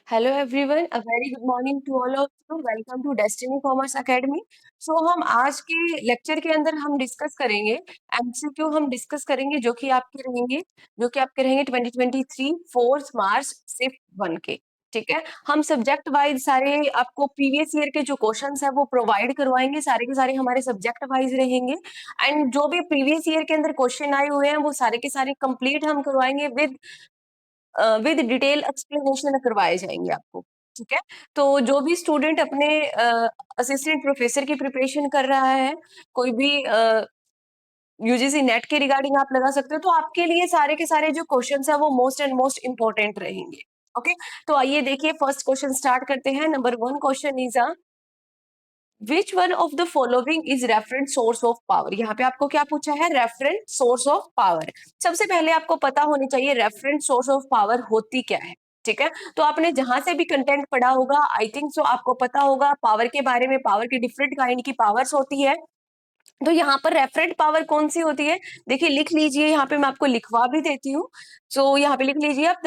Hello everyone, a very good morning to all of you. Welcome to Destiny Commerce Academy. So हम आज के lecture के अंदर हम डिस्कस करेंगे एमसीक्यू। हम डिस्कस करेंगे जो कि आपके रहेंगे 2023 4 मार्च शिफ्ट 1 के। ठीक है, हम सब्जेक्ट वाइज सारे आपको प्रीवियस ईयर के जो क्वेश्चंस है वो प्रोवाइड करवाएंगे। सारे के सारे हमारे सब्जेक्ट वाइज रहेंगे एंड जो भी प्रीवियस ईयर के अंदर क्वेश्चन आए हुए हैं वो सारे के सारे कंप्लीट हम करवाएंगे विद डिटेल एक्सप्लेनेशन करवाए जाएंगे आपको। ठीक है, तो जो भी स्टूडेंट अपने असिस्टेंट प्रोफेसर की प्रिपरेशन कर रहा है, कोई भी यूजीसी नेट के रिगार्डिंग आप लगा सकते हो, तो आपके लिए सारे के सारे जो क्वेश्चंस है वो मोस्ट एंड मोस्ट इंपॉर्टेंट रहेंगे। ओके, तो आइए देखिए, फर्स्ट क्वेश्चन स्टार्ट करते हैं। Number 1 question is which one of the following is reference source of power. यहाँ पे आपको क्या पूछा है? Reference source of power. सबसे पहले आपको पता होनी चाहिए रेफरेंस सोर्स ऑफ पावर होती क्या है। ठीक है, तो आपने जहां से भी कंटेंट पढ़ा होगा, आई थिंक सो आपको पता होगा पावर के बारे में। पावर की डिफरेंट काइंड की पावर्स होती है। तो यहाँ पर रेफरेंट पावर कौन सी होती है? देखिए, लिख लीजिए, यहाँ पे मैं आपको लिखवा भी देती हूँ। सो यहाँ पे लिख लीजिए आप,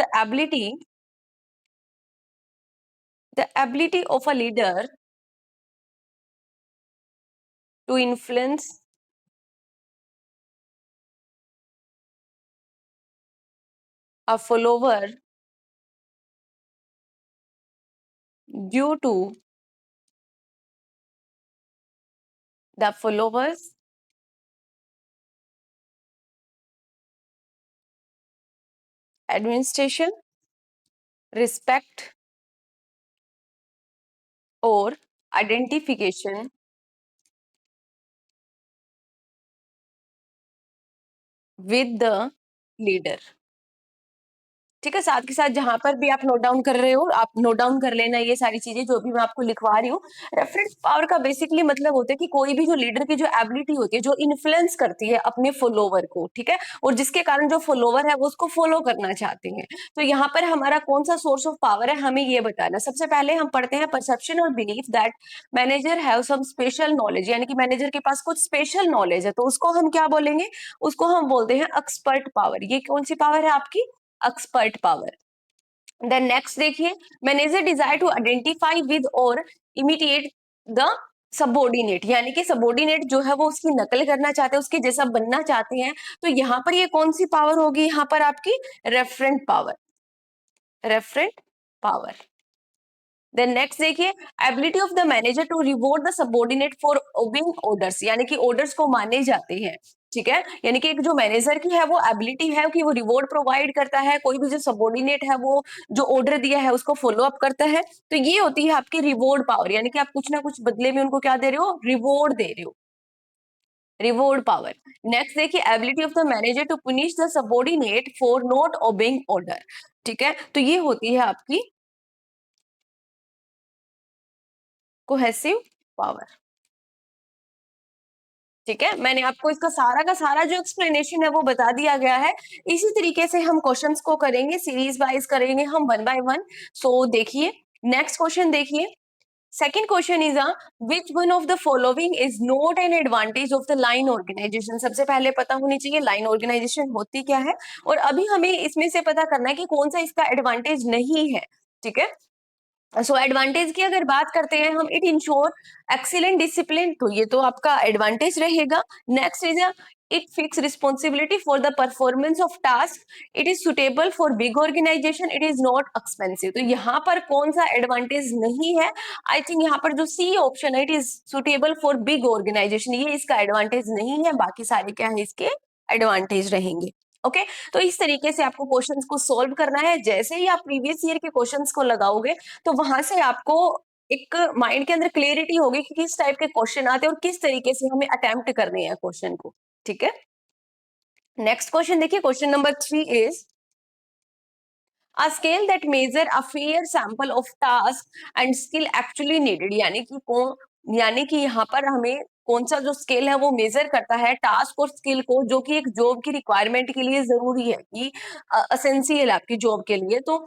the ability of a leader to influence a follower due to the followers administration, respect, or identification with the leader। ठीक है, साथ के साथ जहां पर भी आप नोट डाउन कर रहे हो, आप नोट डाउन कर लेना ये सारी चीजें जो भी मैं आपको लिखवा रही हूँ। रेफरेंस पावर का बेसिकली मतलब होता है कि कोई भी जो लीडर की जो एबिलिटी होती है, जो इन्फ्लुएंस करती है अपने फॉलोवर को, ठीक है, और जिसके कारण जो फॉलोवर है वो उसको फॉलो करना चाहते हैं। तो यहाँ पर हमारा कौन सा सोर्स ऑफ पावर है, हमें ये बताना। सबसे पहले हम पढ़ते हैं परसेप्शन और belief that manager have some special knowledge, यानी कि मैनेजर के पास कुछ स्पेशल नॉलेज है, तो उसको हम क्या बोलेंगे? उसको हम बोलते हैं एक्सपर्ट पावर। ये कौन सी पावर है आपकी? Expert power. देन नेक्स्ट देखिए, manager desire to identify with और इमिटिएट द सबॉर्डिनेट, यानी कि सबॉर्डिनेट जो है वो उसकी नकल करना चाहते हैं, उसके जैसा बनना चाहते हैं। तो यहाँ पर ये कौन सी पावर होगी? यहाँ पर आपकी referent power. Referent power. Then next देखिए, ability of the manager to reward the subordinate for obeying orders, यानी कि ऑर्डर्स को माने जाते हैं। ठीक है, यानी कि एक जो मैनेजर की है वो एबिलिटी है कि वो रिवॉर्ड प्रोवाइड करता है, कोई भी जो सबॉर्डिनेट है वो जो ऑर्डर दिया है उसको फॉलो अप करता है। तो ये होती है आपकी रिवॉर्ड पावर, यानी कि आप कुछ ना कुछ बदले में उनको क्या दे रहे हो? रिवॉर्ड दे रहे हो। Reward power. नेक्स्ट देखिए, ability of the manager to punish the subordinate for not obeying order. ठीक है, तो ये होती है आपकी कोहेसिव पावर। ठीक है, मैंने आपको इसका सारा का सारा जो एक्सप्लेनेशन है वो बता दिया गया है। इसी तरीके से हम क्वेश्चंस को करेंगे, सीरीज वाइज करेंगे हम, वन बाय वन। सो देखिए, नेक्स्ट क्वेश्चन देखिए। Second question is which one of the following is not an advantage of the line organisation. सबसे पहले पता होनी चाहिए लाइन ऑर्गेनाइजेशन होती क्या है, और अभी हमें इसमें से पता करना है कि कौन सा इसका एडवांटेज नहीं है। ठीक है, सो एडवांटेज की अगर बात करते हैं हम, इट इंश्योर एक्सीलेंट डिसिप्लिन, तो ये तो आपका एडवांटेज रहेगा। Next is it fix responsibility for the performance of task, it is suitable for big organization, it is not expensive. तो यहाँ पर कौन सा एडवांटेज नहीं है? आई थिंक यहाँ पर जो सी ऑप्शन है, it is suitable for big organization, ये इसका एडवांटेज नहीं है। बाकी सारे क्या है इसके एडवांटेज रहेंगे। ओके, तो इस तरीके से आपको क्वेश्चंस को सॉल्व करना है। जैसे ही आप प्रीवियस ईयर के क्वेश्चंस को लगाओगे, तो वहां से आपको एक माइंड के अंदर क्लियरिटी होगी कि किस टाइप के क्वेश्चन आते हैं और किस तरीके से हमें अटेम्प्ट करने हैं क्वेश्चन को। ठीक है, नेक्स्ट क्वेश्चन देखिए, question number 3 is a scale that measure a fair sample of task and skill actually needed, यानी कि कौन, यानी कि यहाँ पर हमें कौन सा जो स्केल है वो मेजर करता है टास्क और स्किल को, जो कि एक जॉब की रिक्वायरमेंट के लिए जरूरी है, कि असेंशियल है आपकी जॉब के लिए। तो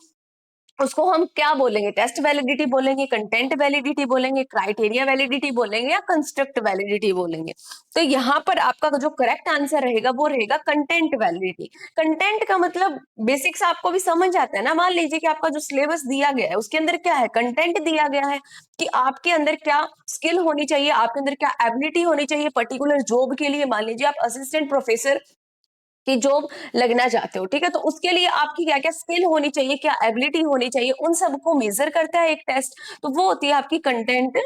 उसको हम क्या बोलेंगे, टेस्ट वैलिडिटी बोलेंगे, कंटेंट वैलिडिटी बोलेंगे, क्राइटेरिया वैलिडिटी बोलेंगे या कंस्ट्रक्ट वैलिडिटी बोलेंगे। तो यहाँ पर आपका जो करेक्ट आंसर रहेगा वो रहेगा कंटेंट वैलिडिटी। कंटेंट का मतलब बेसिक्स आपको भी समझ आता है ना। मान लीजिए कि आपका जो सिलेबस दिया गया है उसके अंदर क्या है, कंटेंट दिया गया है कि आपके अंदर क्या स्किल होनी चाहिए, आपके अंदर क्या एबिलिटी होनी चाहिए पर्टिकुलर जॉब के लिए। मान लीजिए आप असिस्टेंट प्रोफेसर कि जॉब लगना चाहते हो, ठीक है, तो उसके लिए आपकी क्या क्या स्किल होनी चाहिए, क्या एबिलिटी होनी चाहिए, उन सबको मेजर करता है एक टेस्ट। तो वो होती है आपकी कंटेंट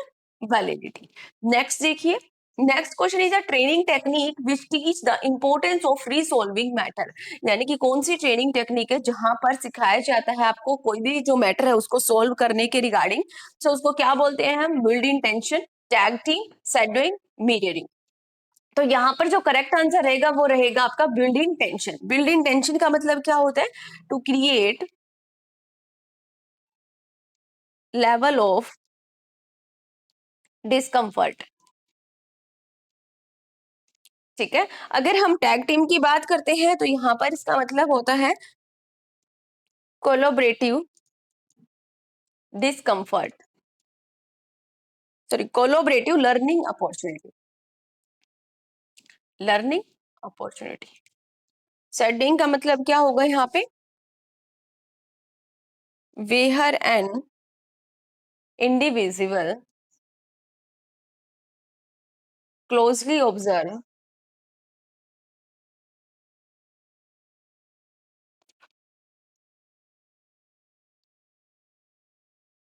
वैलिडिटी। नेक्स्ट देखिए, next question is a training technique which teach the importance of resolving matter. यानी कि कौन सी ट्रेनिंग टेक्निक है जहां पर सिखाया जाता है आपको कोई भी जो मैटर है उसको सोल्व करने के रिगार्डिंग। सो उसको क्या बोलते हैं हम, build intention, tag team, shadowing, mirroring. तो यहाँ पर जो करेक्ट आंसर रहेगा वो रहेगा आपका बिल्डिंग टेंशन। बिल्डिंग टेंशन का मतलब क्या होता है, to create level of discomfort. ठीक है, अगर हम टैग टीम की बात करते हैं तो यहाँ पर इसका मतलब होता है collaborative discomfort, sorry collaborative learning opportunity, learning opportunity. Setting का मतलब क्या होगा यहाँ पे, where an individual closely observe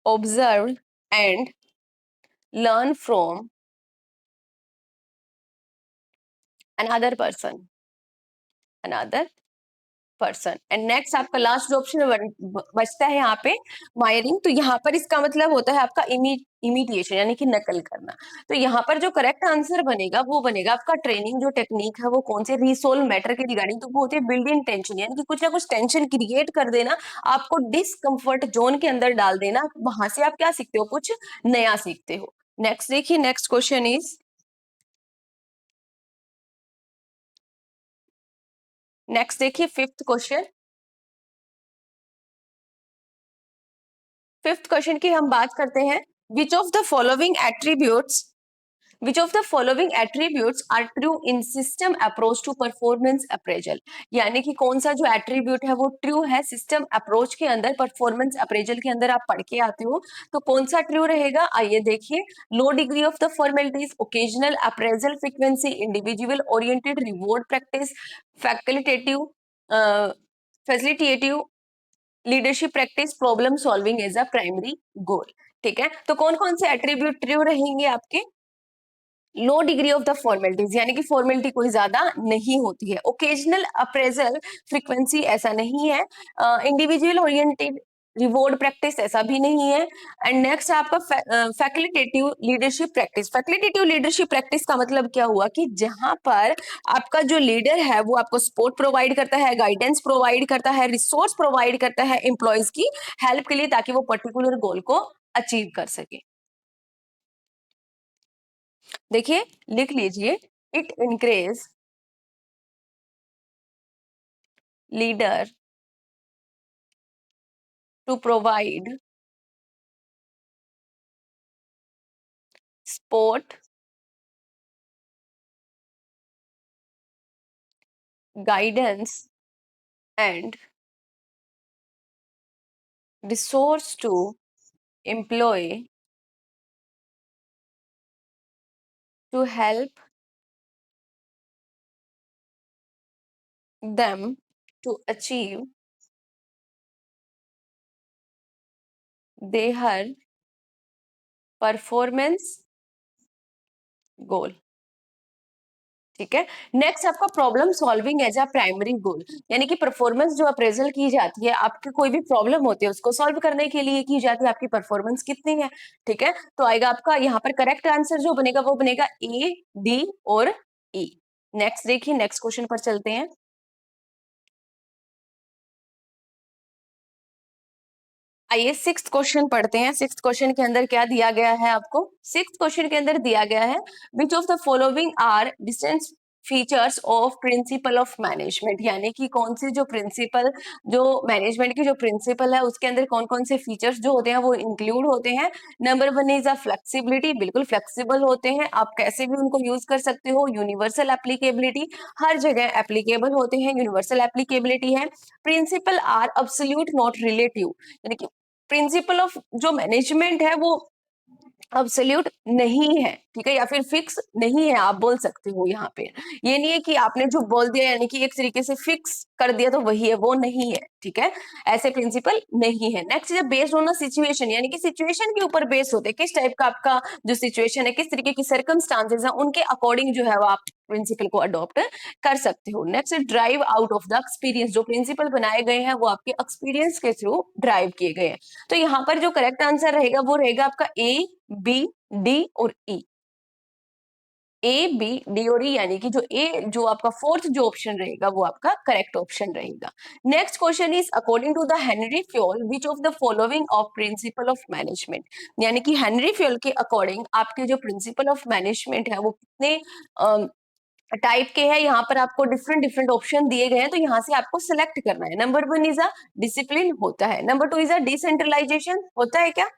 observed and learn from another person, another person. And next आपका लास्ट जो ऑप्शन बचता है यहाँ पे मायरिंग। तो यहाँ पर इसका मतलब होता है आपका इमिटिएशन यानी कि नकल करना। तो यहाँ पर जो करेक्ट आंसर बनेगा वो बनेगा आपका ट्रेनिंग जो टेक्निक है वो कौन से, रिसोल्व मैटर के रिगार्डिंग। तो वो होती है बिल्डिंग टेंशन, यानी कि कुछ ना कुछ टेंशन क्रिएट कर देना, आपको डिसकंफर्ट जोन के अंदर डाल देना। वहां से आप क्या सीखते हो, कुछ नया सीखते हो। नेक्स्ट देखिए, नेक्स्ट क्वेश्चन इज, नेक्स्ट देखिए फिफ्थ क्वेश्चन। फिफ्थ क्वेश्चन की हम बात करते हैं, विच of the following attributes, which of the following attributes are true in system approach to performance appraisal। यानी कि कौन सा जो एट्रीब्यूट है वो ट्रू है सिस्टम अप्रोच के अंदर, परफॉर्मेंस अप्रेजल के अंदर आप पढ़ के आते हो। तो कौन सा ट्रू रहेगा, आइए देखिए। Low degree of the formalities, occasional appraisal frequency, individual oriented reward practice, facultative facilitative leadership practice, problem solving as a primary goal. ठीक है, तो कौन कौन से एट्रीब्यूट ट्रू रहेंगे आपके, लो डिग्री ऑफ द फॉर्मेलिटीज यानी कि फॉर्मेलिटी कोई ज्यादा नहीं होती है, ओकेजनल अप्रेजल फ्रीक्वेंसी ऐसा नहीं है, इंडिविजुअल ओरिएंटेड रिवॉर्ड प्रैक्टिस ऐसा भी नहीं है। एंड नेक्स्ट आपका facultative leadership practice. Facultative leadership practice का मतलब क्या हुआ कि जहां पर आपका जो लीडर है वो आपको सपोर्ट प्रोवाइड करता है, गाइडेंस प्रोवाइड करता है, रिसोर्स प्रोवाइड करता है एम्प्लॉयज की हेल्प के लिए ताकि वो पर्टिकुलर गोल को अचीव कर सके। देखिए लिख लीजिए, it increase leader to provide support, guidance and resource to employ to help them to achieve their performance goal। ठीक है, नेक्स्ट आपका problem solving as a primary goal, यानी कि परफॉर्मेंस जो अप्रेजल की जाती है, आपकी कोई भी प्रॉब्लम होती है उसको सॉल्व करने के लिए की जाती है, आपकी परफॉर्मेंस कितनी है। ठीक है, तो आएगा आपका यहाँ पर करेक्ट आंसर जो बनेगा वो बनेगा ए, डी और ई। नेक्स्ट देखिए, नेक्स्ट क्वेश्चन पर चलते हैं। आइए सिक्स्थ क्वेश्चन पढ़ते हैं। सिक्स्थ क्वेश्चन के अंदर क्या दिया गया है आपको, सिक्स्थ क्वेश्चन के अंदर दिया गया है, which of the following are distance features of principle of management, यानी कि कौन से जो प्रिंसिपल, जो मैनेजमेंट की जो प्रिंसिपल है उसके अंदर कौन कौन से फीचर्स जो होते हैं वो इंक्लूड होते हैं। Number one is a flexibility, बिल्कुल फ्लेक्सिबल होते हैं, आप कैसे भी उनको यूज कर सकते हो। यूनिवर्सल एप्लीकेबिलिटी, हर जगह एप्लीकेबल होते हैं, यूनिवर्सल एप्लीकेबिलिटी है। Principle are absolute not relative, यानी कि प्रिंसिपल ऑफ जो मैनेजमेंट है वो अब्सोल्यूट नहीं है, ठीक है, या फिर फिक्स नहीं है, आप बोल सकते हो यहाँ पे। ये नहीं है कि आपने जो बोल दिया यानी कि एक तरीके से फिक्स कर दिया तो वही है, वो नहीं है, ठीक है, ऐसे प्रिंसिपल नहीं है। नेक्स्ट है बेस्ड ऑन अ सिचुएशन, यानी कि सिचुएशन के ऊपर बेस होते हैं, किस टाइप का आपका जो सिचुएशन है, किस तरीके की सर्कमस्टांसेस है, उनके अकॉर्डिंग जो है वो आप प्रिंसिपल को अडॉप्ट कर सकते हो। Next drive out of the experience, जो प्रिंसिपल बनाए गए हैं वो आपके एक्सपीरियंस के थ्रू ड्राइव किए गए हैं। तो यहाँ पर जो करेक्ट आंसर रहेगा वो रहेगा आपका ए, बी, डी और ई। ए, बी, डी और ई, यानी कि जो ए, जो आपका फोर्थ जो ऑप्शन रहेगा वो आपका करेक्ट ऑप्शन रहेगा। Next question is according to the Henry Fayol which of the following of principle of management, यानी कि हेनरी फ्योल के अकॉर्डिंग आपके जो प्रिंसिपल ऑफ मैनेजमेंट है वो कितने टाइप के हैं। यहाँ पर आपको डिफरेंट डिफरेंट ऑप्शन दिए गए हैं, तो यहाँ से आपको सिलेक्ट करना है। Number one is a discipline, होता है। Number two is a decentralization, होता है क्या?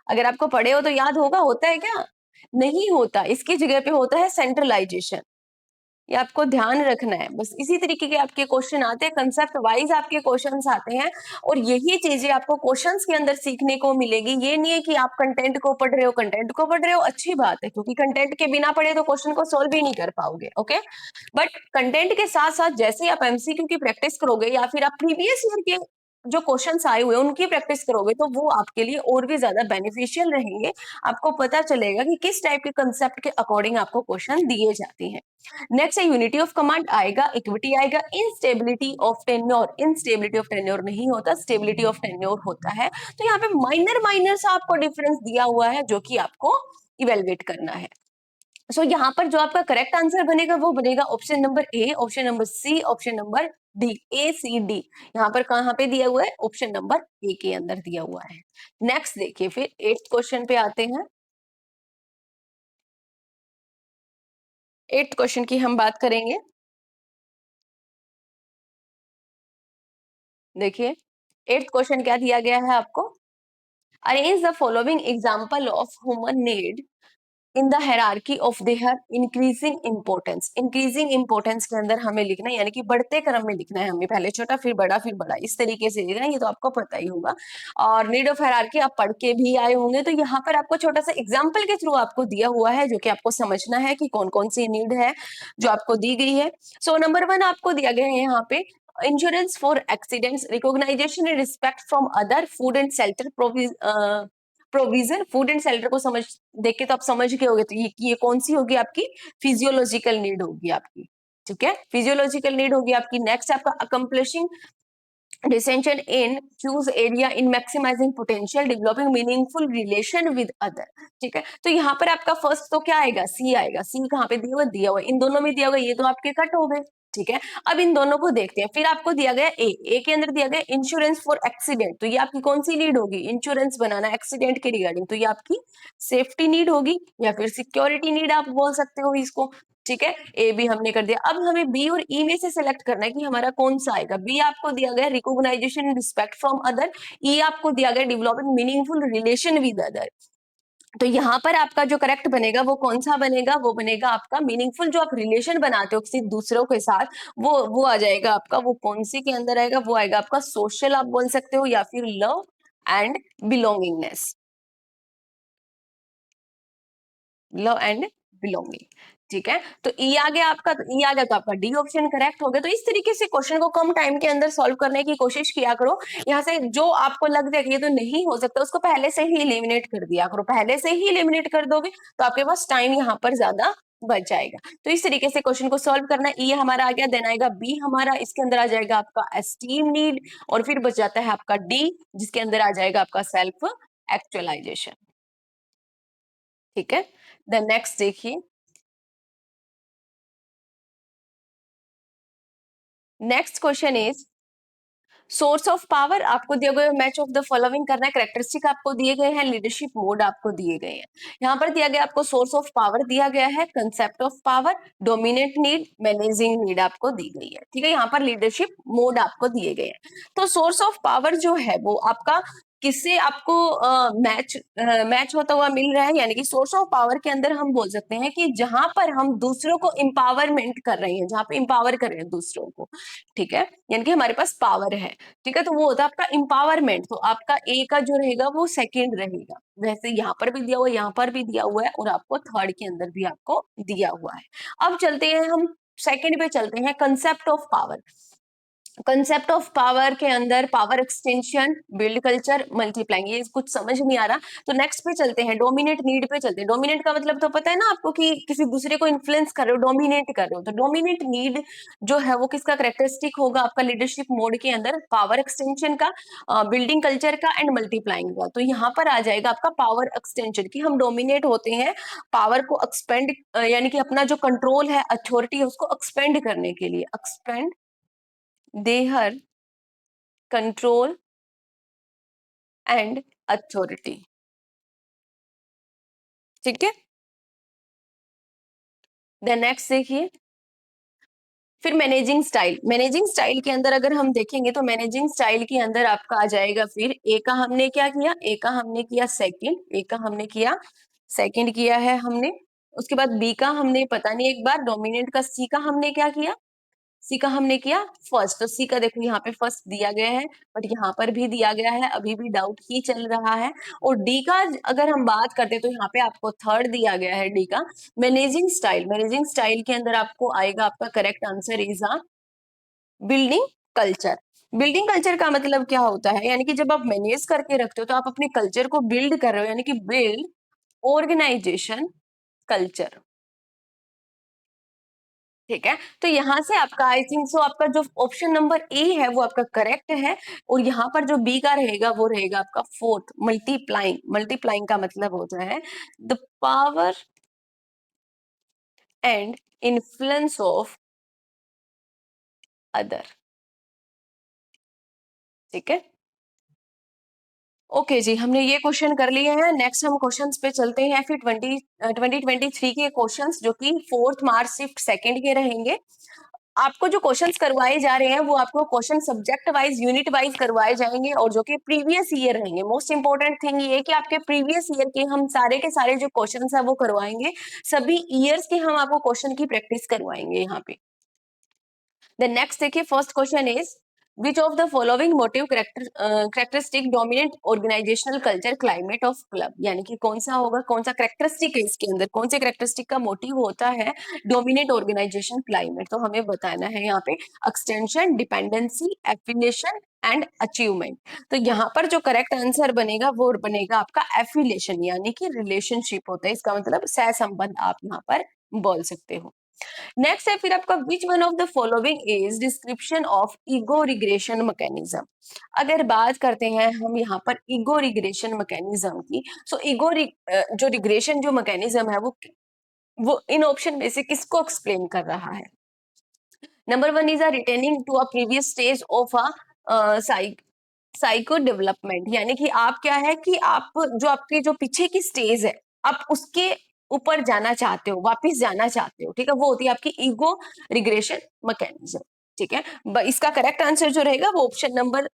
अगर आपको पढ़े हो तो याद होगा, होता है क्या? नहीं होता, इसकी जगह पे होता है सेंट्रलाइजेशन। ये आपको ध्यान रखना है। बस इसी तरीके के आपके क्वेश्चन आते हैं, कंसेप्ट वाइज आपके क्वेश्चंस आते हैं, और यही चीजें आपको क्वेश्चंस के अंदर सीखने को मिलेगी। ये नहीं है कि आप कंटेंट को पढ़ रहे हो, कंटेंट को पढ़ रहे हो अच्छी बात है, क्योंकि कंटेंट के बिना पढ़े तो क्वेश्चन को सोल्व ही नहीं कर पाओगे, ओके। बट कंटेंट के साथ साथ जैसे आप एमसीक्यू की प्रैक्टिस करोगे या फिर आप प्रीवियस ईयर के जो क्वेश्चंस आए हुए हैं उनकी प्रैक्टिस करोगे तो वो आपके लिए और भी ज्यादा बेनिफिशियल रहेंगे। आपको पता चलेगा कि किस टाइप के कंसेप्ट के अकॉर्डिंग आपको क्वेश्चन दिए जाते हैं। नेक्स्ट है यूनिटी ऑफ कमांड आएगा, इक्विटी आएगा, instability of tenure, instability of tenure नहीं होता, स्टेबिलिटी ऑफ टेन्योर होता है। तो यहाँ पे माइनर माइनर सा आपको डिफरेंस दिया हुआ है जो कि आपको इवेलुएट करना है। सो यहाँ पर जो आपका करेक्ट आंसर बनेगा वो बनेगा option number A, option number C, option number D, A C D. यहाँ पर कहाँ पे दिया हुआ है? ऑप्शन नंबर ए के अंदर दिया हुआ है। नेक्स्ट देखिए, फिर 8th क्वेश्चन पे आते हैं। 8th क्वेश्चन की हम बात करेंगे। देखिए 8th क्वेश्चन क्या दिया गया है आपको? Arrange the following example of human need in the hierarchy of their increasing importance. Increasing importance के अंदर हमें लिखना है, यानी कि बढ़ते क्रम में लिखना है हमें, पहले छोटा फिर बड़ा फिर बड़ा, इस तरीके से लिखना है, ये तो आपको पता ही होगा। और नीड ऑफ हायरार्की आप पढ़ के भी आए होंगे, तो यहाँ पर आपको छोटा सा एग्जाम्पल के थ्रू आपको दिया हुआ है जो कि आपको समझना है कि कौन कौन सी नीड है जो आपको दी गई है। सो नंबर वन आपको दिया गया है यहाँ पे insurance for accidents, recognization and respect from other, food and shelter provision. Food and shelter को समझ देख के तो आप समझ गए होगे, तो ये कौन सी होगी आपकी? फिजियोलॉजिकल नीड होगी आपकी, ठीक है, फिजियोलॉजिकल नीड होगी आपकी। नेक्स्ट आपका accomplishing decision in choose area in maximizing potential, developing meaningful relation with other, ठीक है। तो यहाँ पर आपका फर्स्ट तो क्या आएगा? सी आएगा। सी कहाँ पे दिया हुआ? दिया हुआ इन दोनों में दिया हुआ, ये तो आपके कट हो गए, ठीक है। अब इन दोनों को देखते हैं। फिर आपको दिया गया ए के अंदर दिया गया इंश्योरेंस फॉर एक्सीडेंट, तो ये आपकी कौन सी नीड होगी? इंश्योरेंस बनाना एक्सीडेंट के रिगार्डिंग, तो ये आपकी सेफ्टी नीड होगी या फिर सिक्योरिटी नीड आप बोल सकते हो इसको, ठीक है। ए बी हमने कर दिया। अब हमें बी और ई में से सिलेक्ट करना है कि हमारा कौन सा आएगा। बी आपको दिया गया रिकॉग्नाइजेशन रिस्पेक्ट फ्रॉम अदर, ई आपको दिया गया developing meaningful relation with other. तो यहाँ पर आपका जो करेक्ट बनेगा वो कौन सा बनेगा? वो बनेगा आपका मीनिंगफुल, जो आप रिलेशन बनाते हो किसी दूसरों के साथ, वो आ जाएगा आपका, वो कौन सी के अंदर आएगा? वो आएगा आपका सोशल, आप बोल सकते हो, या फिर love and belongingness, love and belonging, ठीक है। तो ई आ गया आपका, तो ई आ गया तो आपका डी ऑप्शन करेक्ट हो गया। तो इस तरीके से क्वेश्चन को कम टाइम के अंदर सॉल्व करने की कोशिश किया करो। यहाँ से जो आपको लग जाए कि ये तो नहीं हो सकता, उसको पहले से ही एलिमिनेट कर दिया करो। पहले से ही एलिमिनेट कर दोगे तो आपके पास टाइम यहाँ पर ज्यादा बच जाएगा। तो इस तरीके से क्वेश्चन को सॉल्व करना। ई हमारा आ गया, देन आएगा बी हमारा, इसके अंदर आ जाएगा आपका एस्टीम नीड, और फिर बच जाता है आपका डी, जिसके अंदर आ जाएगा आपका सेल्फ एक्चुअलाइजेशन, ठीक है। देन नेक्स्ट देखिए, next question is source of power आपको दिया गया, मैच ऑफ द फॉलोइंग करना है, कैरेक्टरिस्टिक आपको दिए गए हैं, लीडरशिप मोड आपको दिए गए हैं। यहाँ पर दिया गया आपको सोर्स ऑफ पावर दिया गया है, concept of power, dominate need, managing need आपको दी गई है। ठीक है, यहाँ पर लीडरशिप मोड आपको दिए गए हैं। तो सोर्स ऑफ पावर जो है वो आपका किससे आपको मैच होता हुआ मिल रहा है, यानी कि सोर्स ऑफ पावर के अंदर हम बोल सकते हैं कि जहां पर हम दूसरों को इंपावरमेंट कर रहे हैं, जहां पे इंपावर कर रहे हैं दूसरों को, ठीक है, यानी कि हमारे पास पावर है, ठीक है, तो वो होता है आपका इंपावरमेंट। तो आपका ए का जो रहेगा वो सेकंड रहेगा, वैसे यहाँ पर भी दिया हुआ है, यहाँ पर भी दिया हुआ है, और आपको थर्ड के अंदर भी आपको दिया हुआ है। अब चलते हैं हम सेकंड पे, चलते हैं concept of power. Concept of power के अंदर power extension, build culture, multiplying, ये कुछ समझ नहीं आ रहा, तो नेक्स्ट पे चलते हैं, डोमिनेट नीड पे चलते हैं। डोमिनेट का मतलब तो पता है ना आपको कि किसी दूसरे को इन्फ्लुएंस कर रहे हो, डोमिनेट कर रहे हो। तो डोमिनेट नीड जो है वो किसका करेक्टरिस्टिक होगा आपका लीडरशिप मोड के अंदर, पावर एक्सटेंशन का, बिल्डिंग कल्चर का एंड मल्टीप्लाइंग का। तो यहाँ पर आ जाएगा आपका पावर एक्सटेंशन, की हम डोमिनेट होते हैं पावर को एक्सपेंड, यानी कि अपना जो कंट्रोल है, अथॉरिटी है, उसको एक्सपेंड करने के लिए, expand there control and authority. ठीक है, देन नेक्स्ट देखिए, फिर मैनेजिंग स्टाइल। मैनेजिंग स्टाइल के अंदर अगर हम देखेंगे तो मैनेजिंग स्टाइल के अंदर आपका आ जाएगा, फिर ए का हमने क्या किया, ए का हमने किया सेकंड, ए का हमने किया सेकंड किया है हमने। उसके बाद बी का हमने पता नहीं एक बार डोमिनेंट का, सी का हमने क्या किया, सी का हमने किया फर्स्ट। तो सी का देखो यहाँ पे फर्स्ट दिया गया है, बट यहाँ पर भी दिया गया है, अभी भी डाउट ही चल रहा है। और डी का अगर हम बात करते हैं तो यहाँ पे आपको थर्ड दिया गया है, डी का मैनेजिंग स्टाइल। मैनेजिंग स्टाइल के अंदर आपको आएगा, आपका correct answer is a building culture. Building culture का मतलब क्या होता है, यानी कि जब आप मैनेज करके रखते हो तो आप अपने कल्चर को बिल्ड कर रहे हो, यानी कि बिल्ड ऑर्गेनाइजेशन कल्चर। ठीक है, तो यहां से आपका आई थिंक सो आपका जो ऑप्शन नंबर ए है वो आपका करेक्ट है। और यहाँ पर जो बी का रहेगा वो रहेगा आपका फोर्थ, मल्टीप्लाइंग। मल्टीप्लाइंग का मतलब होता है the power and influence of other. ठीक है, ओके जी, हमने ये क्वेश्चन कर लिए हैं। नेक्स्ट हम क्वेश्चंस पे चलते हैं, फिर 2023 के क्वेश्चंस जो कि फोर्थ मार्च शिफ्ट सेकंड के रहेंगे। आपको जो क्वेश्चंस करवाए जा रहे हैं वो आपको question subject wise, unit wise करवाए जाएंगे, और जो कि प्रीवियस ईयर रहेंगे। मोस्ट इंपोर्टेंट थिंग ये है कि आपके प्रीवियस ईयर के हम सारे के सारे जो क्वेश्चंस है वो करवाएंगे, सभी ईयर्स के हम आपको क्वेश्चन की प्रैक्टिस करवाएंगे यहाँ पे। The next देखिए, first question is which of the following motive characteristic dominant organizational culture climate of club, यानी कि कौन सा होगा, कौन सा करेक्टरिस्टिक है इसके अंदर, कौन से करेक्टरिस्टिक का मोटिव होता है डोमिनेट ऑर्गेनाइजेशन क्लाइमेट। तो हमें बताना है यहाँ पे extension, dependency, affiliation and achievement. तो यहाँ पर जो करेक्ट आंसर बनेगा वो बनेगा आपका एफिलिएशन, यानी कि रिलेशनशिप होता है, इसका मतलब सह संबंध आप यहाँ पर बोल सकते हो। नेक्स्ट है फिर आपका विच one of the following is description of ego regression mechanism. अगर बात करते हैं हम यहाँ पर ईगो रिग्रेशन मैकेनिज्म की, सो ईगो जो रिग्रेशन जो मैकेनिज्म है वो इन ऑप्शन में से किसको एक्सप्लेन कर रहा है। Number one is a returning to a previous stage of a psycho development, यानी कि आप क्या है कि आप जो आपके जो पीछे की स्टेज है आप उसके ऊपर जाना चाहते हो, वापस जाना चाहते हो। ठीक है, वो होती है आपकी ईगो रिग्रेशन मैकेनिज्म। ठीक है, इसका करेक्ट आंसर जो रहेगा वो ऑप्शन नंबर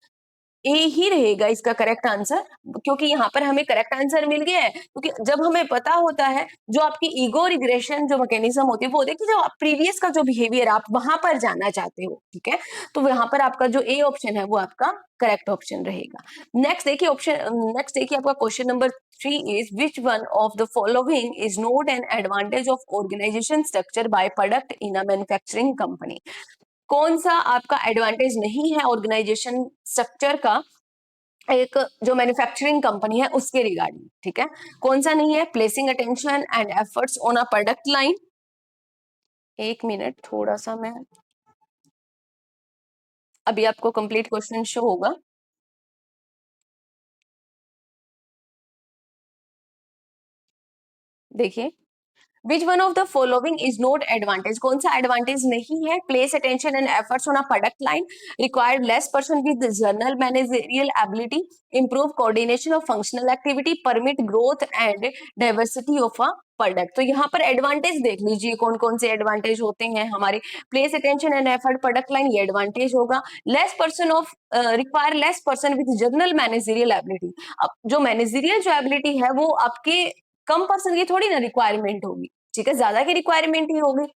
ए ही रहेगा इसका करेक्ट आंसर, क्योंकि यहाँ पर हमें करेक्ट आंसर मिल गया है। क्योंकि जब हमें पता होता है जो आपकी ईगो रिग्रेशन जो मैकेनिज्म होती है वो होती है कि जो आप प्रीवियस का जो बिहेवियर आप वहां पर जाना चाहते हो। ठीक है, तो यहाँ पर आपका जो ए ऑप्शन है वो आपका करेक्ट ऑप्शन रहेगा। नेक्स्ट देखिए आपका question number 3 is which one of the following is not an advantage of organization structure by product in a manufacturing company. कौन सा आपका एडवांटेज नहीं है ऑर्गेनाइजेशन स्ट्रक्चर का एक जो मैन्युफैक्चरिंग कंपनी है उसके रिगार्डिंग। ठीक है, कौन सा नहीं है, placing attention and efforts on a product line. एक मिनट, थोड़ा सा मैं, अभी आपको कंप्लीट क्वेश्चन शो होगा। देखिए, Which one of the following is not advantage? कौन सा advantage नहीं है? Place attention and efforts on a product line, required less person with general managerial ability, improve coordination of functional activity, permit growth and diversity of a product. तो यहाँ पर advantage देख लीजिए कौन कौन से एडवांटेज होते हैं हमारे। Place attention and effort product line, ये एडवांटेज होगा। Less person of require less person with general managerial ability. अब जो मैनेजरियल जो एबिलिटी है वो आपके कम पर्सन की थोड़ी ना रिक्वायरमेंट होगी, ठीक है, ज्यादा की रिक्वायरमेंट ही होगी।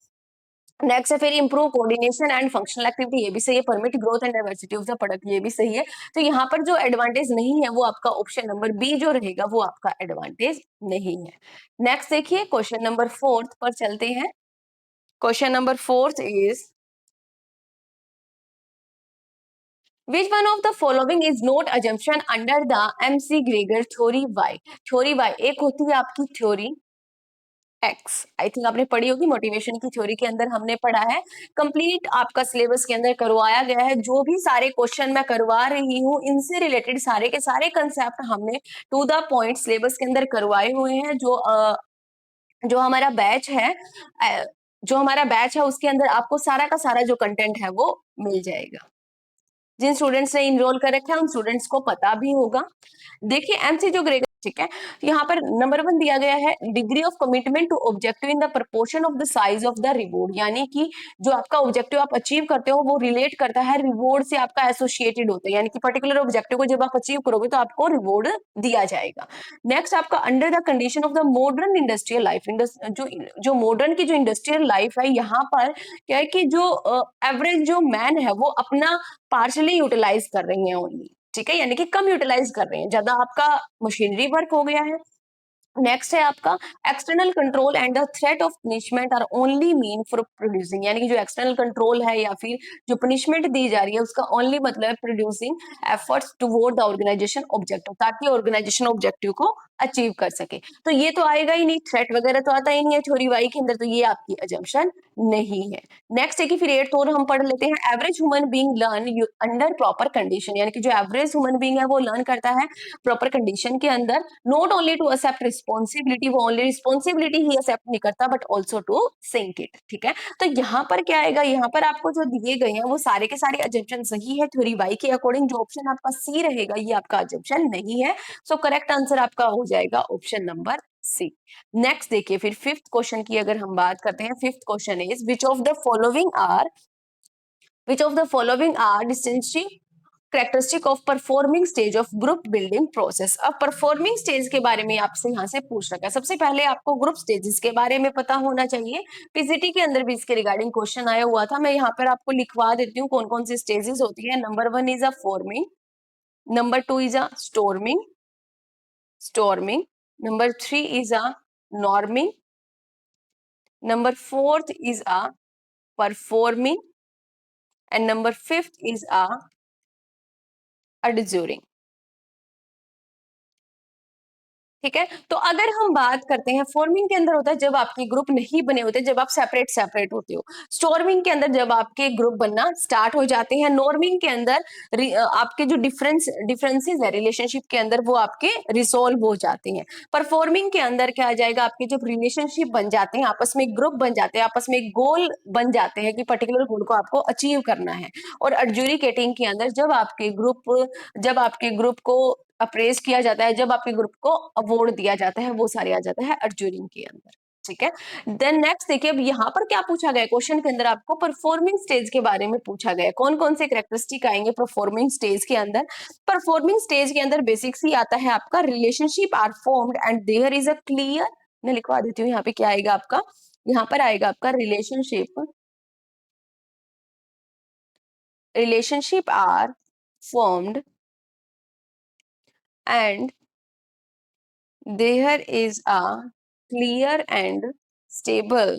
नेक्स्ट है फिर improve coordination and functional activity, ये भी सही है। Permit growth and diversity of the product, ये भी सही है। तो यहाँ पर जो एडवांटेज नहीं है वो आपका ऑप्शन नंबर बी जो रहेगा वो आपका एडवांटेज नहीं है। नेक्स्ट देखिए क्वेश्चन नंबर 4 पर चलते हैं। Question number 4 is Which one of the following is not assumption under the MC Gregor theory Y? Theory Y एक होती है आपकी थ्योरी एक्स, आई थिंक आपने पढ़ी होगी, मोटिवेशन की थ्योरी के अंदर हमने पढ़ा है। कंप्लीट आपका सिलेबस के अंदर करवाया गया है। जो भी सारे क्वेश्चन मैं करवा रही हूँ इनसे रिलेटेड सारे के सारे कंसेप्ट हमने टू द पॉइंट सिलेबस के अंदर करवाए हुए हैं। जो हमारा बैच है जो हमारा बैच है उसके अंदर आपको सारा का सारा जो कंटेंट है वो मिल जाएगा। जिन स्टूडेंट्स ने इनरोल कर रखा है उन स्टूडेंट्स को पता भी होगा। देखिए एमसी जो ग्रेगर, ठीक है, यहाँ पर नंबर 1 दिया गया है degree of commitment to objective in the proportion of the size of the reward, यानी कि जो आपका ऑब्जेक्टिव आप अचीव करते हो वो रिलेट करता है रिवॉर्ड से, आपका एसोसिएटेड होता है, यानी कि पर्टिकुलर ऑब्जेक्टिव को जब आप अचीव करोगे तो आपको रिवॉर्ड दिया जाएगा। नेक्स्ट आपका under the condition of the modern industrial life, जो मॉडर्न की जो इंडस्ट्रियल लाइफ है यहाँ पर क्या है कि जो एवरेज जो मैन है वो अपना पार्शली यूटिलाइज कर रही है ओनली, ठीक है, यानी कि कम यूटिलाइज कर रहे हैं, ज्यादा आपका मशीनरी वर्क हो गया है। नेक्स्ट है आपका external control and the threat of punishment are only mean for producing, यानी कि जो एक्सटर्नल कंट्रोल है या फिर जो पनिशमेंट दी जा रही है उसका ओनली मतलब है producing efforts toward the organization objective, ताकि ऑर्गेनाइजेशन ऑब्जेक्टिव को अचीव कर सके। तो ये तो आएगा ही नहीं, थ्रेट वगैरह तो आता ही नहीं है थ्योरी वाई के अंदर, तो ये आपकी अजम्पशन नहीं है। नेक्स्ट है कि फिर 8th और हम पढ़ लेते हैं। Average human being learn under proper condition, यानी कि जो एवरेज ह्यूमन बीइंग है वो लर्न करता है प्रॉपर कंडीशन के अंदर, not only to accept responsibility, वो ओनली रिस्पॉन्सिबिलिटी ही एक्सेप्ट नहीं करता but also to sink it, ठीक है। तो यहाँ पर क्या आएगा, यहाँ पर आपको जो दिए गए हैं वो सारे के सारे अजम्पशन सही है थ्योरी वाई के अकॉर्डिंग। जो ऑप्शन आपका सी रहेगा ये आपका अजम्पशन नहीं है। सो करेक्ट आंसर आपका हो जाएगा ऑप्शन नंबर सी। नेक्स्ट देखिए फिर 5th क्वेश्चन की अगर हम बात करते हैं। 5th question is which of the following are distinctive characteristic of performing stage of group building process. अब परफॉर्मिंग स्टेज के बारे में आपसे यहाँ से पूछ रखा है। सबसे पहले आपको ग्रुप स्टेजेस के बारे में पता होना चाहिए। पीसीटी के अंदर भी इसके रिगार्डिंग क्वेश्चन आया हुआ था। मैं यहाँ पर आपको लिखवा देती हूँ कौन कौन सी स्टेजेस होती है। Number 1 is a forming, number 2 is a storming, number 3 is a norming, number 4th is a performing, and number 5th is a adjuring। ठीक है, तो अगर हम बात करते हैं फॉर्मिंग के अंदर होता है जब आपके ग्रुप नहीं बने होते, जब आप सेपरेट सेपरेट होते हो। स्टॉर्मिंग के अंदर जब आपके ग्रुप बनना स्टार्ट हो जाते हैं। नॉर्मिंग के अंदर आपके जो डिफरेंसेस है रिलेशनशिप के अंदर वो आपके रिसोल्व हो जाते हैं। परफॉर्मिंग के अंदर क्या आ जाएगा, आपके जब रिलेशनशिप बन जाते हैं, आपस में ग्रुप बन जाते हैं, आपस में गोल बन जाते हैं कि पर्टिकुलर गोल को आपको अचीव करना है। और एडजुडिकेटिंग के अंदर जब आपके ग्रुप को अप्रेज किया जाता है, जब आपके ग्रुप को अवार्ड दिया जाता है, वो सारे आ जाता है अर्जुरिंग के अंदर, ठीक है। देन नेक्स्ट देखिए अब यहाँ पर क्या पूछा गया क्वेश्चन के अंदर, आपको परफॉर्मिंग स्टेज के बारे में पूछा गया। कौन कौन से कैरेक्टरिस्टिक आएंगे परफॉर्मिंग स्टेज के अंदर। परफॉर्मिंग स्टेज के अंदर बेसिक्स ही आता है आपका relationship are formed and there is a clear, मैं लिखवा देती हूँ यहाँ पे क्या आएगा आपका, यहाँ पर आएगा आपका relationship are formed and there is a clear and stable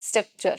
structure।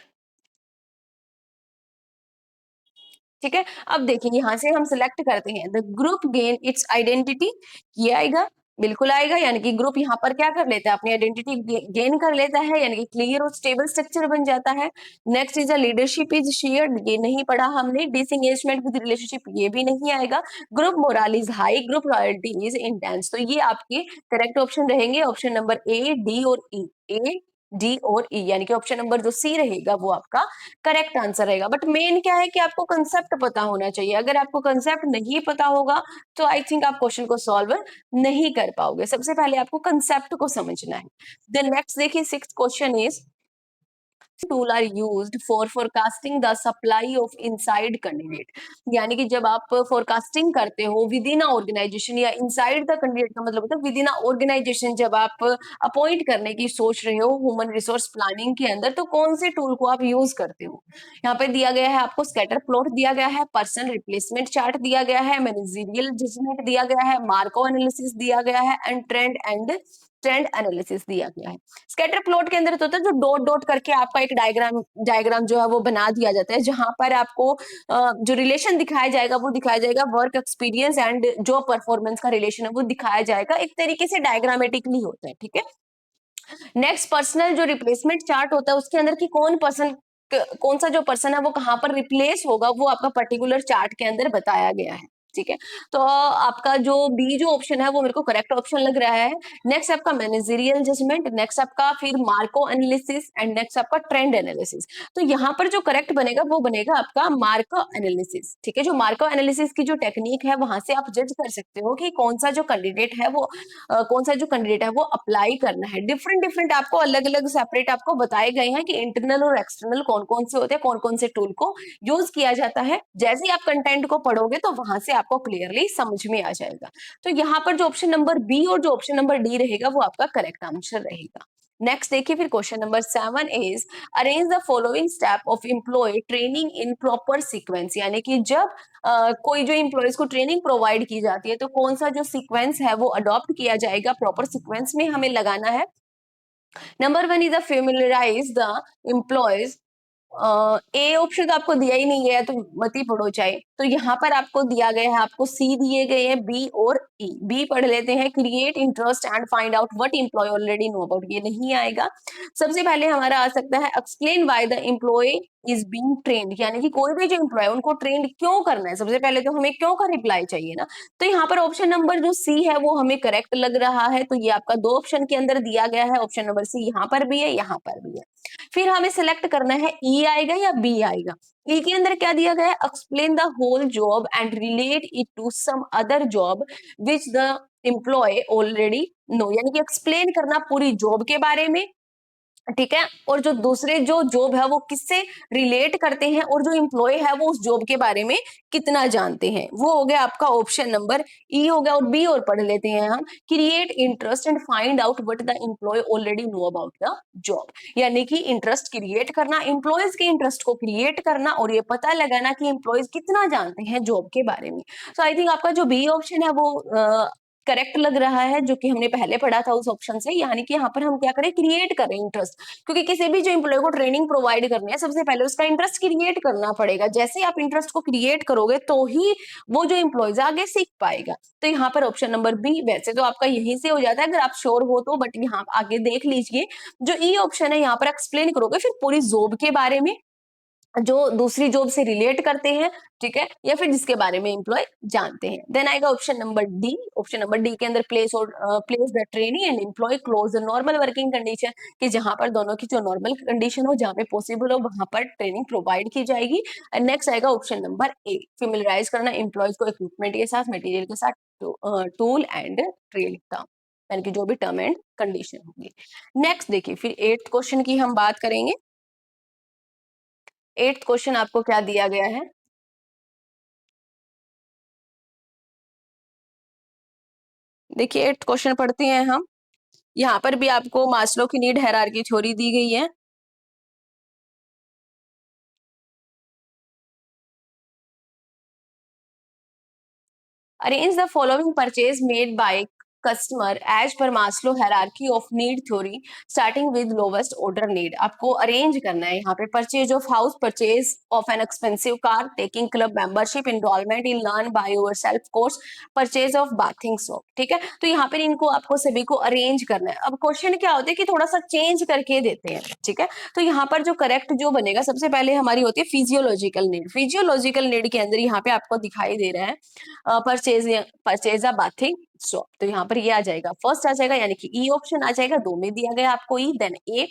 ठीक है, अब देखिए यहां से हम सिलेक्ट करते हैं the group gain it's identity, ये आएगा। बिल्कुल आएगा, यानी कि ग्रुप यहाँ पर क्या कर लेता है, अपनी आइडेंटिटी गेन कर लेता है, यानी कि क्लियर और स्टेबल स्ट्रक्चर बन जाता है। Next is a leadership is shared, ये नहीं पढ़ा हमने। डिसएंगेजमेंट विद रिलेशनशिप, ये भी नहीं आएगा। Group morale is high, group loyalty is intense. तो ये आपके करेक्ट ऑप्शन रहेंगे, ऑप्शन नंबर ए, डी और ई। ए, डी और ई, यानी कि ऑप्शन नंबर जो सी रहेगा वो आपका करेक्ट आंसर रहेगा। बट मेन क्या है कि आपको कंसेप्ट पता होना चाहिए। अगर आपको कंसेप्ट नहीं पता होगा तो आई थिंक आप क्वेश्चन को सॉल्व नहीं कर पाओगे। सबसे पहले आपको कंसेप्ट को समझना है। देन नेक्स्ट देखिए, sixth question is tool are used for forecasting the supply of inside candidate, यानी कि जब आप फोरकास्टिंग करते हो विद इन अ ऑर्गेनाइजेशन या इनसाइड द कैंडिडेट का मतलब होता है विद इन अ ऑर्गेनाइजेशन, जब आप अपॉइंट करने की सोच रहे हो ह्यूमन रिसोर्स प्लानिंग के अंदर, तो कौन से टूल को आप यूज करते हो। यहाँ पे दिया गया है आपको स्कैटर प्लॉट दिया गया है, पर्सन रिप्लेसमेंट चार्ट दिया गया है, मैनेजरियल जजमेंट दिया गया है, मार्को एनालिसिस दिया गया है एंड ट्रेंड एनालिसिस दिया गया है। स्कैटर प्लॉट के अंदर तो होता है जो डॉट डॉट करके आपका एक डायग्राम डायग्राम जो है वो बना दिया जाता है, जहां पर आपको जो रिलेशन दिखाया जाएगा वो दिखाया जाएगा, वर्क एक्सपीरियंस एंड जो परफॉर्मेंस का रिलेशन है वो दिखाया जाएगा, एक तरीके से डायग्रामेटिकली होता है, ठीक है। नेक्स्ट पर्सनल जो रिप्लेसमेंट चार्ट होता है उसके अंदर की कौन सा जो पर्सन है वो कहाँ पर रिप्लेस होगा वो आपका पर्टिकुलर चार्ट के अंदर बताया गया है, ठीक है। तो आपका जो बी जो ऑप्शन है वो मेरे को करेक्ट ऑप्शन लग रहा है। नेक्स्ट आपका मैनेजरियल जजमेंट, नेक्स्ट आपका फिर मार्को एनालिसिस एंड नेक्स्ट आपका ट्रेंड एनालिसिस। तो यहाँ पर जो करेक्ट बनेगा वो बनेगा आपका मार्को एनालिसिस, ठीक है। जो मार्को एनालिसिस की जो टेक्निक है वहां से आप जज कर सकते हो कि कौन सा जो कैंडिडेट है वो कौन सा जो कैंडिडेट है वो अप्लाई करना है। डिफरेंट डिफरेंट आपको अलग अलग सेपरेट आपको बताए गए हैं कि इंटरनल और एक्सटर्नल कौन कौन से होते हैं, कौन कौन से टूल को यूज किया जाता है। जैसे ही आप कंटेंट को पढ़ोगे तो वहां से आपको क्लियरली समझ में आ जाएगा। तो यहाँ पर जो ऑप्शन नंबर बी और जो ऑप्शन नंबर डी रहेगा वो आपका करेक्ट आंसर रहेगा। नेक्स्ट देखिए फिर question number 7 is arrange the following step of employ training in proper sequence, यानी कि जब कोई जो एम्प्लॉयज को ट्रेनिंग प्रोवाइड की जाती है तो कौन सा जो सीक्वेंस है वो अडॉप्ट किया जाएगा, प्रॉपर सीक्वेंस में हमें लगाना है। Number one is a familiarise the employees, A option तो आपको दिया ही नहीं गया तो मत ही पढ़ो चाहे। तो यहाँ पर आपको दिया गया है, आपको सी दिए गए हैं, बी और ई। बी पढ़ लेते हैं, create interest and find out what employ already know about, ये नहीं आएगा। सबसे पहले हमारा आ सकता है explain why the employ is being trained, यानी कि कोई भी जो एम्प्लॉय उनको ट्रेंड क्यों करना है। सबसे पहले तो हमें क्यों का रिप्लाई चाहिए ना। तो यहाँ पर ऑप्शन नंबर जो सी है वो हमें करेक्ट लग रहा है, तो ये आपका दो ऑप्शन के अंदर दिया गया है, ऑप्शन नंबर सी यहाँ पर भी है यहाँ पर भी है। फिर हमें सिलेक्ट करना है ई आएगा या बी आएगा। ई के अंदर क्या दिया गया है, explain the whole job and relate it to some other job which the employ already know, यानी कि एक्सप्लेन करना पूरी जॉब के बारे में, ठीक है। और जो दूसरे जो जॉब है वो किससे रिलेट करते हैं और जो एम्प्लॉय है वो उस जॉब के बारे में कितना जानते हैं, वो हो गया आपका ऑप्शन नंबर ई हो गया। और बी और पढ़ लेते हैं हम, create interest and find out what the employ already know about the job, यानी कि इंटरेस्ट क्रिएट करना, एम्प्लॉयज के इंटरेस्ट को क्रिएट करना और ये पता लगाना कि एम्प्लॉयज कितना जानते हैं जॉब के बारे में। तो आई थिंक आपका जो बी ऑप्शन है वो करेक्ट लग रहा है, जो कि हमने पहले पढ़ा था उस ऑप्शन से, यानी कि यहाँ पर हम क्या करें, क्रिएट करें इंटरेस्ट। क्योंकि किसी भी जो एम्प्लॉय को ट्रेनिंग प्रोवाइड करनी है सबसे पहले उसका इंटरेस्ट क्रिएट करना पड़ेगा। जैसे ही आप इंटरेस्ट को क्रिएट करोगे तो ही वो जो एम्प्लॉयज आगे सीख पाएगा। तो यहाँ पर ऑप्शन नंबर बी वैसे तो आपका यहीं से हो जाता है अगर आप श्योर हो तो, बट यहाँ आगे देख लीजिए जो ई ऑप्शन है यहाँ पर एक्सप्लेन करोगे फिर पूरी जॉब के बारे में जो दूसरी जॉब से रिलेट करते हैं, ठीक है, या फिर जिसके बारे में एम्प्लॉय जानते हैं। देन आएगा option number D. Option number D के अंदर प्लेस और place the trainee and employ close the normal working condition, कि जहां पर दोनों की जो नॉर्मल कंडीशन हो, जहां पे पॉसिबल हो वहां पर ट्रेनिंग प्रोवाइड की जाएगी। एंड नेक्स्ट आएगा ऑप्शन नंबर ए, फेमिलराइज करना एम्प्लॉयज को इक्विपमेंट के साथ, मटेरियल के साथ, टूल एंड ट्रेल का, यानी कि जो भी टर्म एंड कंडीशन होगी। नेक्स्ट देखिए फिर एट्थ क्वेश्चन की हम बात करेंगे। एट्थ क्वेश्चन आपको क्या दिया गया है, देखिए एट्थ क्वेश्चन पढ़ते हैं हम। यहाँ पर भी आपको मास्लो की नीड हायरार्की थ्योरी दी गई है। Arrange the following purchase made by customer as per Maslow hierarchy of need theory, starting with lowest order need. आपको अरेंज करना है यहाँ पे purchase of house, purchase of an expensive car, taking club membership, enrollment in learn by yourself course, purchase of bathing soap. ठीक है, तो यहाँ पर इनको आपको सभी को अरेंज करना है। अब क्वेश्चन क्या होता है कि थोड़ा सा चेंज करके देते हैं। ठीक है, तो यहाँ पर जो करेक्ट जो बनेगा, सबसे पहले हमारी होती है फिजियोलॉजिकल नीड। फिजियोलॉजिकल नीड के अंदर यहाँ पे आपको दिखाई दे रहा है purchase purchase a bathing soap, तो यहाँ पर ये आ जाएगा, फर्स्ट आ जाएगा, यानी कि ई ऑप्शन आ जाएगा। दो में दिया गया आपको E, then a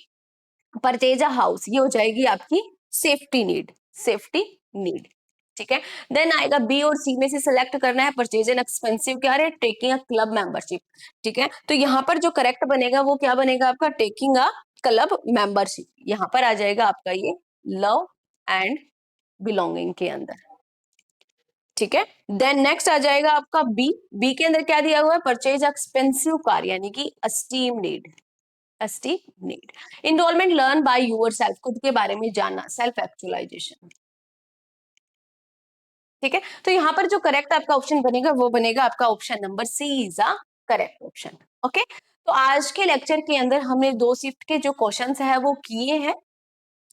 purchase a house, ये हो जाएगी आपकी सेफ्टी नीड, सेफ्टी नीड। ठीक है, देन आएगा बी और सी में से सिलेक्ट करना है, परचेज एन एक्सपेंसिव क्या है, टेकिंग अ क्लब मेंबरशिप। ठीक है, तो यहाँ पर जो करेक्ट बनेगा वो क्या बनेगा आपका, टेकिंग अ क्लब मेंबरशिप। यहाँ पर आ जाएगा आपका ये लव एंड बिलोंगिंग के अंदर। ठीक है, देन नेक्स्ट आ जाएगा आपका बी। बी के अंदर क्या दिया हुआ है, परचेज एक्सपेंसिव कार, यानी कि esteem need, esteem need. Enrolment learn by your self, खुद के बारे में जानना, सेल्फ एक्चुअलाइजेशन। ठीक है, तो यहाँ पर जो करेक्ट आपका ऑप्शन बनेगा वो बनेगा आपका option number C is a correct option. Okay, तो आज के लेक्चर के अंदर हमने दो शिफ्ट के जो क्वेश्चंस है वो किए हैं,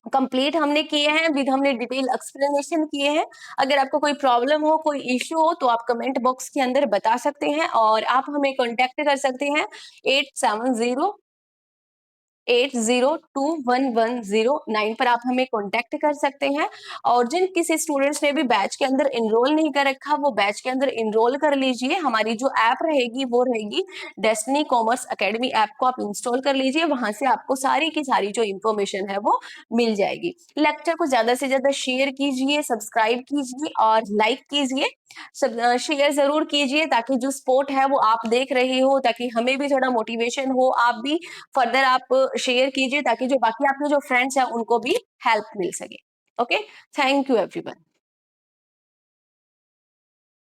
कंप्लीट हमने किए हैं, विद हमने डिटेल एक्सप्लेनेशन किए हैं। अगर आपको कोई प्रॉब्लम हो, कोई इश्यू हो, तो आप कमेंट बॉक्स के अंदर बता सकते हैं, और आप हमें कांटेक्ट कर सकते हैं 8708021109 पर आप हमें कांटेक्ट कर सकते हैं। और जिन किसी स्टूडेंट्स ने भी बैच के अंदर इनरोल नहीं कर रखा, वो बैच के अंदर इनरोल कर लीजिए। हमारी जो ऐप रहेगी वो रहेगी डेस्टिनी कॉमर्स एकेडमी, ऐप को आप इंस्टॉल कर लीजिए, वहां से आपको सारी की सारी जो इन्फॉर्मेशन है वो मिल जाएगी। लेक्चर को ज्यादा से ज्यादा शेयर कीजिए, सब्सक्राइब कीजिए और लाइक कीजिए, सब शेयर जरूर कीजिए, ताकि जो स्पोर्ट है वो आप देख रहे हो, ताकि हमें भी थोड़ा मोटिवेशन हो। आप भी फर्दर आप शेयर कीजिए, ताकि जो बाकी आपके जो फ्रेंड्स हैं उनको भी हेल्प मिल सके। Okay, thank you everyone.